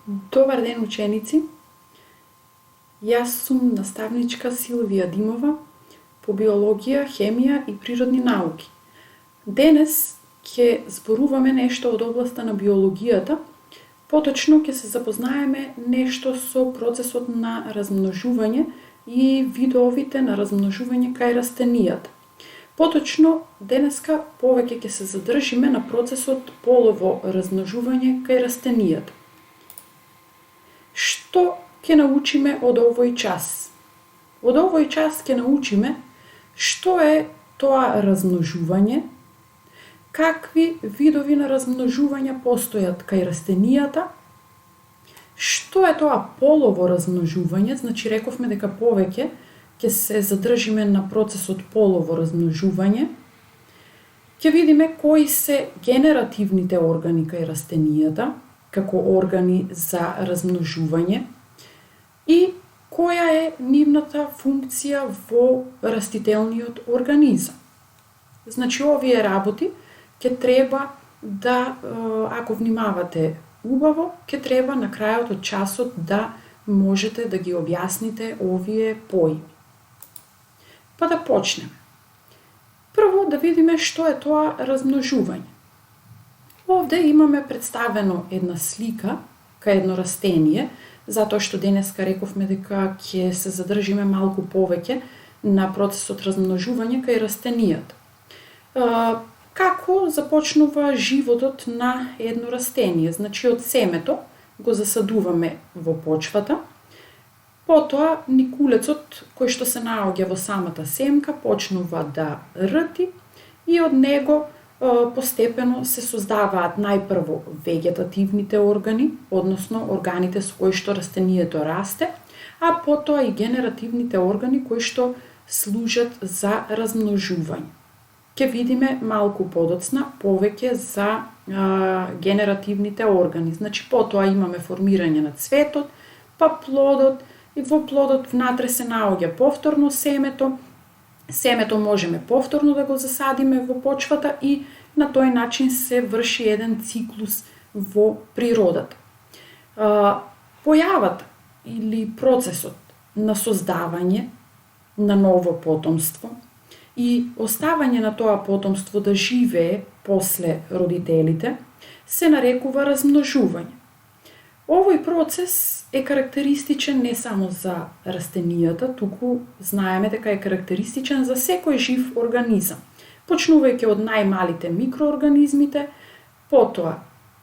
Добар ден, ученици! Јас сум наставничка Силвија Димова по биологија, хемија и природни науки. Денес ќе зборуваме нешто од областа на биологијата, поточно ќе се запознаеме нешто со процесот на размножување и видовите на размножување кај растенијата. Поточно, денеска повеќе ќе се задржиме на процесот полово размножување кај растенијата. Што ќе научиме од овој час? Од овој час ќе научиме што е тоа размножување, какви видови на размножување постојат кај растенијата, што е тоа полово размножување, значи рековме дека повеќе ќе се задржиме на процесот полово размножување, ќе видиме кои се генеративните органи кај растенијата, како органи за размножување и која е нивната функција во растителниот организам. Значи, овие работи ќе треба да, ако внимавате убаво, ќе треба на крајот од часот да можете да ги објасните овие поими. Па да почнеме. Прво да видиме што е тоа размножување. Овде имаме представено една слика кај едно растение, затоа што денеска рековме дека ќе се задржиме малку повеќе на процесот размножување кај растенијата. Како започнува животот на едно растение? Значи, од семето го засадуваме во почвата, потоа никулецот кој што се наоѓа во самата семка почнува да рти и од него постепено се создаваат најпрво вегетативните органи, односно органите со кои што растението расте, а потоа и генеративните органи кои што служат за размножување. Ќе видиме малку подоцна повеќе за генеративните органи. Значи, потоа имаме формирање на цветот, па плодот, и во плодот внатре се наоѓа повторно семето. Семето можеме повторно да го засадиме во почвата и на тој начин се врши еден циклус во природата. Појавата или процесот на создавање на ново потомство и оставање на тоа потомство да живее после родителите се нарекува размножување. Овој процес е карактеристичен не само за растенијата, туку знаеме дека е карактеристичен за секој жив организам, почнувајќи од најмалите микроорганизмите, потоа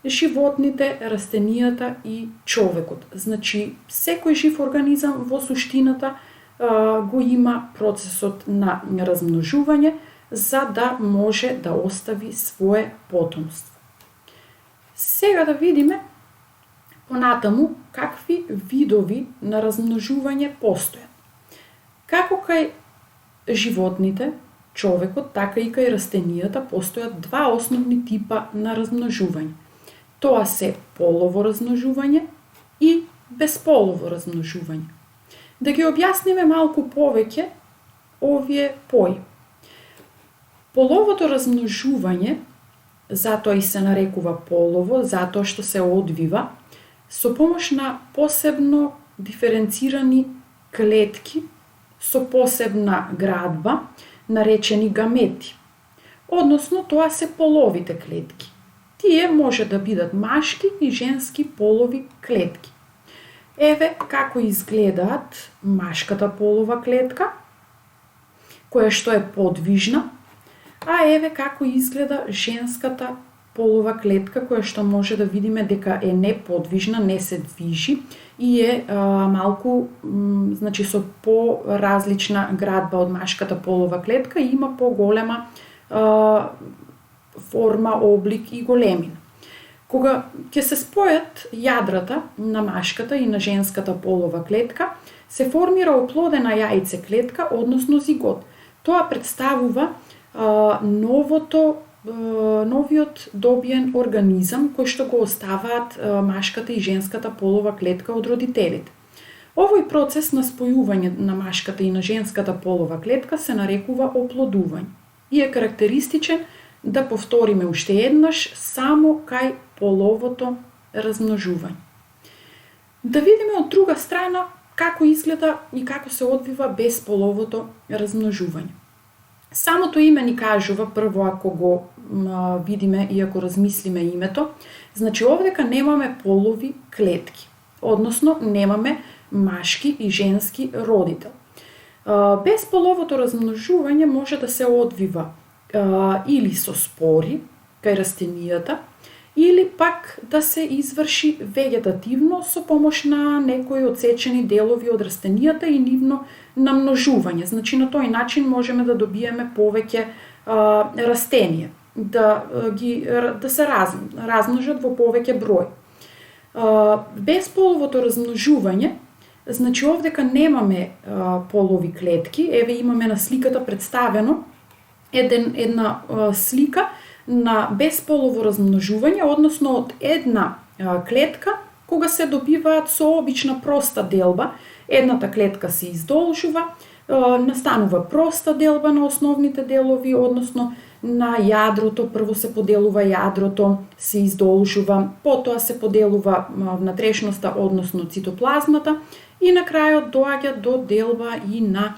животните, растенијата и човекот. Значи, секој жив организам во суштината го има процесот на размножување за да може да остави свое потомство. Сега да видиме понатаму какви видови на размножување постојат. Како кај животните, човекот, така и кај растенијата постојат два основни типа на размножување. Тоа се полово размножување и бесполово размножување. Да ги објасниме малку повеќе овие поими. Половото размножување, затоа и се нарекува полово, затоа што се одвива со помош на посебно диференцирани клетки со посебна градба, наречени гамети. Односно, тоа се половите клетки. Тие може да бидат машки и женски полови клетки. Еве како изгледаат машката полова клетка, која што е подвижна, а еве како изгледа женската полова клетка, која што може да видиме дека е неподвижна, не се движи и е малку, значи со по-различна градба од машката полова клетка и има поголема форма, облик и големина. Кога ќе се спојат јадрата на машката и на женската полова клетка, се формира оплодена јајцеклетка, односно зигот. Тоа представува новиот добиен организам кој што го оставаат машката и женската полова клетка од родителите. Овој процес на спојување на машката и на женската полова клетка се нарекува оплодување и е карактеристичен, да повториме уште еднаш, само кај половото размножување. Да видиме од друга страна како изгледа и како се одвива бесполовото размножување. Самото име ни кажува, прво ако го видиме и ако размислиме името, значи овдека немаме полови клетки, односно немаме машки и женски родител. Бесполовото размножување може да се одвива или со спори кај растенијата, или пак да се изврши вегетативно со помош на некои одсечени делови од растенијата и нивно намножување. Значи на тој начин можеме да добиеме повеќе растенија, да се размножат во повеќе број. Бесполовото размножување, значи овдека немаме полови клетки, еве имаме на сликата представено една слика на бесполово размножување, односно од една клетка, кога се добиваат со обична проста делба, едната клетка се издолжува, настанува проста делба на основните делови, односно на јадрото, прво се поделува јадрото, се издолжува, потоа се поделува внатрешноста, односно цитоплазмата, и на крајот доаѓа до делба и на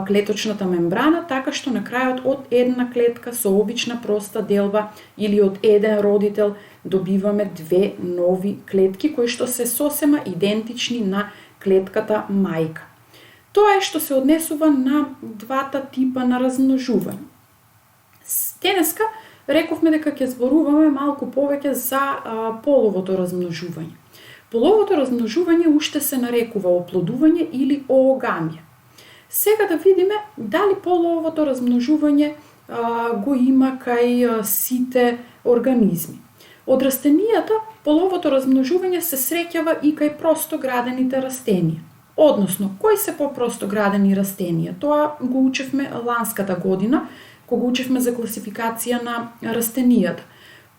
клеточната мембрана, така што на крајот од една клетка со обична проста делба или од еден родител добиваме две нови клетки кои што се сосема идентични на клетката мајка. Тоа е што се однесува на двата типа на размножување. Денеска рековме дека ќе зборуваме малку повеќе за половото размножување. Половото размножување уште се нарекува оплодување или оогамија. Сега да видиме дали половото размножување го има кај сите организми. Од растенијата половото размножување се среќава и кај простоградените растенија. Односно, кои се попростоградени растенија? Тоа го учевме ланската година, кога учевме за класификација на растенијата.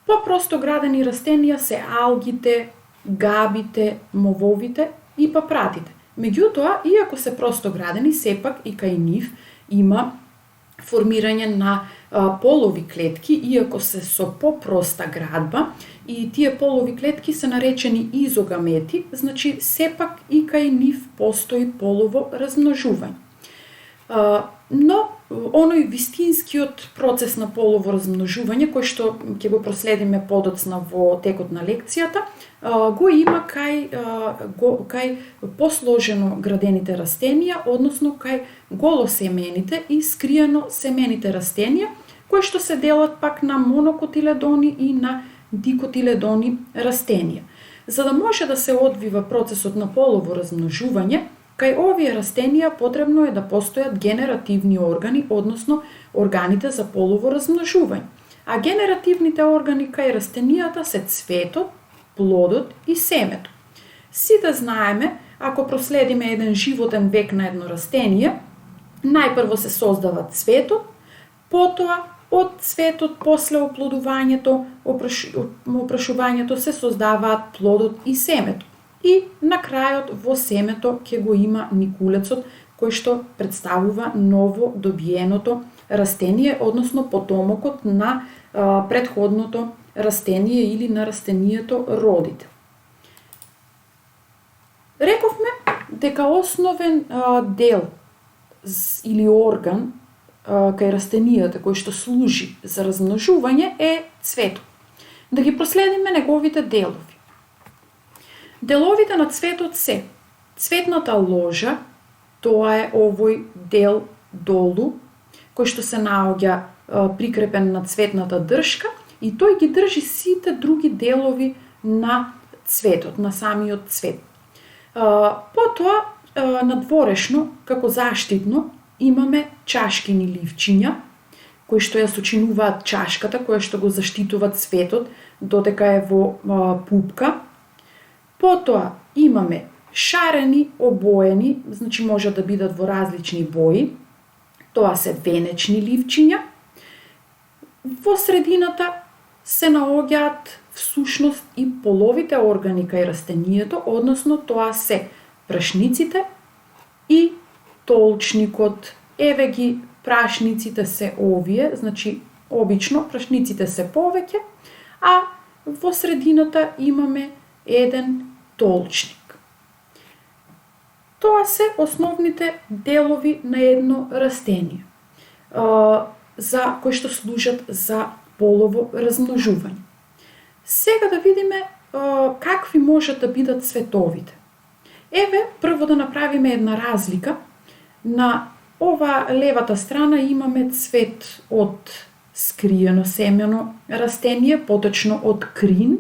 Попростоградени растенија се алгите, габите, мововите и папратите. Меѓутоа, иако се простоградени, сепак и кај нив има формирање на полови клетки, иако се со попроста градба, и тие полови клетки се наречени изогамети, значи сепак и кај нив постои полово размножување. Но оној вистинскиот процес на полово размножување, кој што ќе го проследиме подоцна во текот на лекцијата, го има кај посложено градените растенија, односно кај голосемените и скриено семените растенија, кои што се делат пак на монокотиледони и на дикотиледони растенија. За да може да се одвива процесот на полово размножување, кај овие растенија потребно е да постојат генеративни органи, односно органите за полово размножување. А генеративните органи кај растенијата се цветот, плодот и семето. Сите знаеме, ако проследиме еден животен век на едно растение, најпрво се создава цветот, потоа од цветот после оплодувањето, опрашувањето се создаваат плодот и семето. И на крајот во семето ќе го има никулецот, кој што представува ново добиеното растение, односно потомокот на претходното растение или на растението родител. Рековме дека основен дел или орган кај растенијата кој што служи за размножување е цветот. Да ги проследиме неговите делови. Деловите на цветот се цветната ложа, тоа е овој дел долу, кој што се наоѓа прикрепен на цветната дршка и тој ги држи сите други делови на цветот, на самиот цвет. Потоа, надворешно, како заштитно, имаме чашкини ливчиња, кои што ја сочинуваат чашката, која што го заштитува цветот, додека е во пупка. Потоа имаме шарени, обоени, значи може да бидат во различни бои, тоа се венечни ливчиња. Во средината се наоѓаат всушност и половите органи кај растенијето, односно тоа се прашниците и толчникот. Еве ги прашниците се овие, значи обично прашниците се повеќе, а во средината имаме еден толчник. Тоа се основните делови на едно растение, за кои што служат за полово размножување. Сега да видиме какви можат да бидат цветовите. Еве, прво да направиме една разлика. На ова левата страна имаме цвет од скриено семено растение, поточно од крин,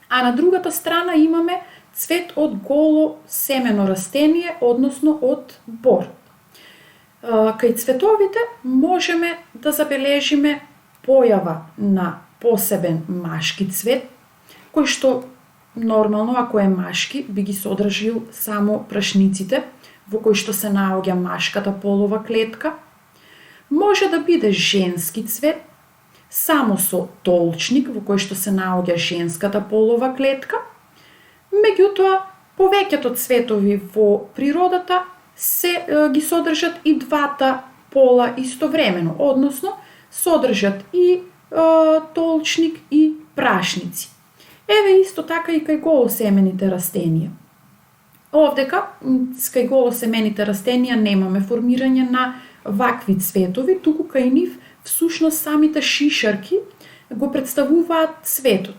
а на другата страна имаме цвет од голо семено растение, односно од бор. Кај цветовите можеме да забележиме појава на посебен машки цвет, кој што нормално, ако е машки, би ги содржил само прашниците во кои што се наоѓа машката полова клетка. Може да биде женски цвет, само со толчник во кој што се наоѓа женската полова клетка. Меѓутоа, повеќето цветови во природата ги содржат и двата пола истовремено, односно содржат и толчник и прашници. Еве исто така и кај голосемените растенија. Овдека, кај голосемените растенија немаме формирање на вакви цветови, туку кај нив всушност самите шишарки го представуваат цветот.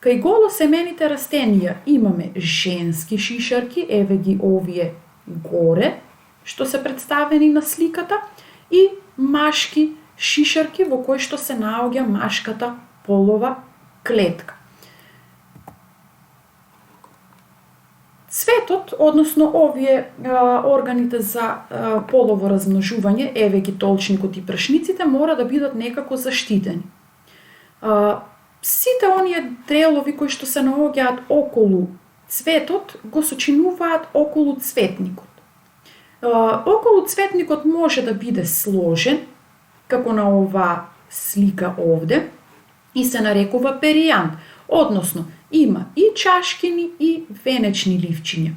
Кај голосемените растенија имаме женски шишарки, еве ги овие горе, што се представени на сликата, и машки шишарки во кои што се наоѓа машката полова клетка. Цветот, односно овие органите за полово размножување, еве ги толчникот и прашниците, мора да бидат некако заштитени. Сите оние делови кои што се наоѓаат околу цветот го сочинуваат околу цветникот. Околу цветникот може да биде сложен, како на оваа слика овде, и се нарекува перијант, односно има и чашкини и венечни ливчиња.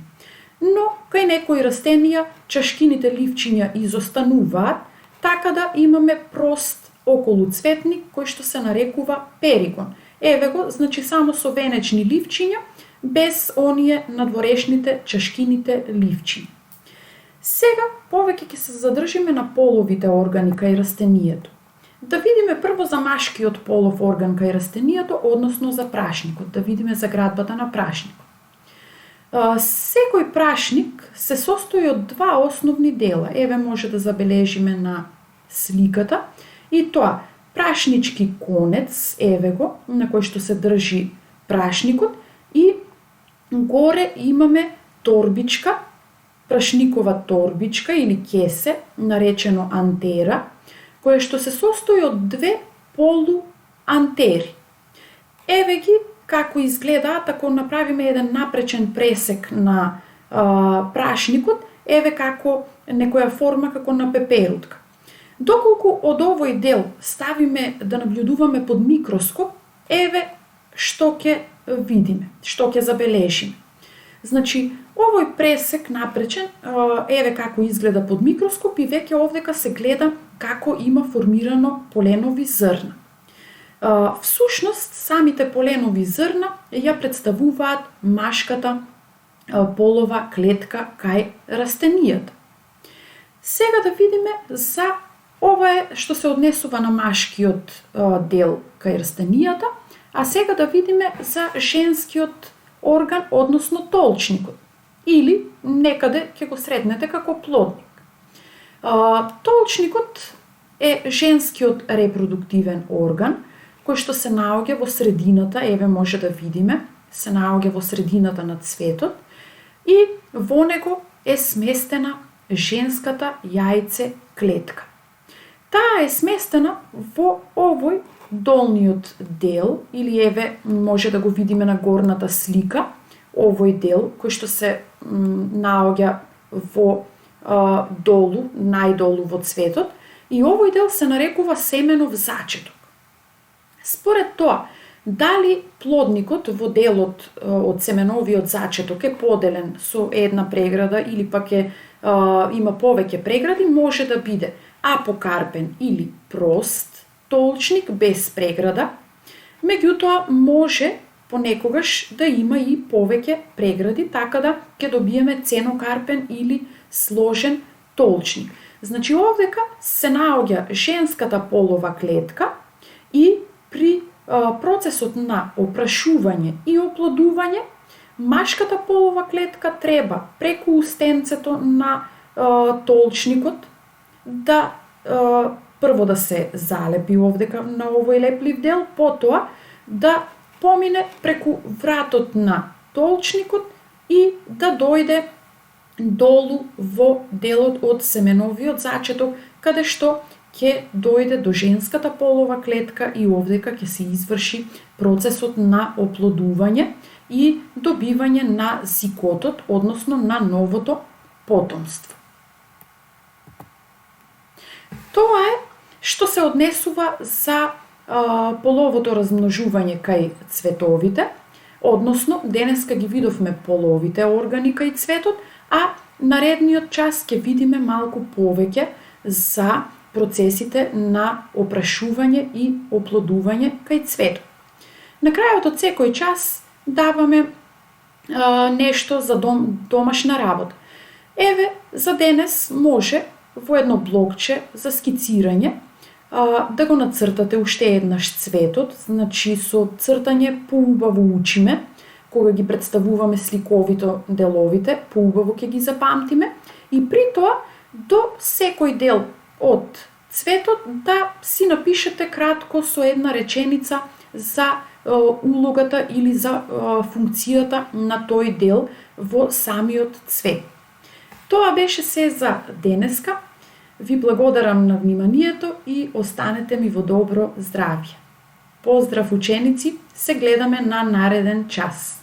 Но кај некои растенија чашкините ливчиња изостануваат, така да имаме прост околу цветник кој што се нарекува перигон. Еве го, значи само со венечни ливчиња, без оние надворешните чашкините ливчиња. Сега повеќе ќе се задржиме на половите органи кај растенијето. Да видиме прво за машкиот полов орган кај растенијето, односно за прашникот, да видиме за градбата на прашникот. Секој прашник се состои од два основни дела. Еве може да забележиме на сликата, и тоа прашнички конец, еве го, на кој што се држи прашникот, и горе имаме торбичка, прашникова торбичка или кесе, наречено антера, кое што се состои од две полуантери. Еве ги како изгледаат ако направиме еден напречен пресек на прашникот, еве како некоја форма како на пеперутка. Доколку од овој дел ставиме да наблюдуваме под микроскоп, еве што ќе видиме, што ќе забележиме. Значи, овој пресек напречен, еве како изгледа под микроскоп, и веќе овдека се гледа како има формирано поленови зрна. Всушност, самите поленови зрна ја представуваат машката полова клетка кај растенијата. Сега да видиме за ова е што се однесува на машкиот дел кај растенијата, а сега да видиме за женскиот орган, односно толчникот, или некаде ќе го сретнете како плодник. Толчникот е женскиот репродуктивен орган, кој што се наоѓа во средината, еве може да видиме, се наоѓа во средината на цветот, и во него е сместена женската јајце клетка. Таа е сместена во овој долниот дел, или еве може да го видиме на горната слика, овој дел кој што се наоѓа во долу, најдолу во цветот, и овој дел се нарекува семенов зачеток. Според тоа, дали плодникот во делот од семеновиот зачеток е поделен со една преграда или пак има повеќе прегради, може да биде апокарпен или прост толчник без преграда. Меѓутоа може понекогаш да има и повеќе прегради, така да ќе добиеме ценокарпен или сложен толчник. Значи овдека се наоѓа женската полова клетка и при процесот на опрашување и оплодување, машката полова клетка треба преку устенцето на толчникот да прво да се залепи овдека на овој леплив дел, потоа да помине преку вратот на толчникот и да дојде долу во делот од семеновиот зачеток, каде што ќе дојде до женската полова клетка и овдека ќе се изврши процесот на оплодување и добивање на зиготот, односно на новото потомство. Тоа е што се однесува за половото размножување кај цветовите, односно денеска ги видовме половите органи кај цветот, а наредниот час ќе видиме малку повеќе за процесите на опрашување и оплодување кај цветот. На крајот од секој час даваме нешто за домашна работа. Еве, за денес може во едно блокче за скицирање да го нацртате уште еднаш цветот, значи со цртање поубаво учиме, кога ги представуваме сликовито деловите, поубаво ќе ги запамтиме и при тоа до секој дел од цветот да си напишете кратко со една реченица за улогата или за функцијата на тој дел во самиот цвет. Тоа беше се за денеска. Ви благодарам на вниманието и останете ми во добро здравје. Поздрав ученици, се гледаме на нареден час.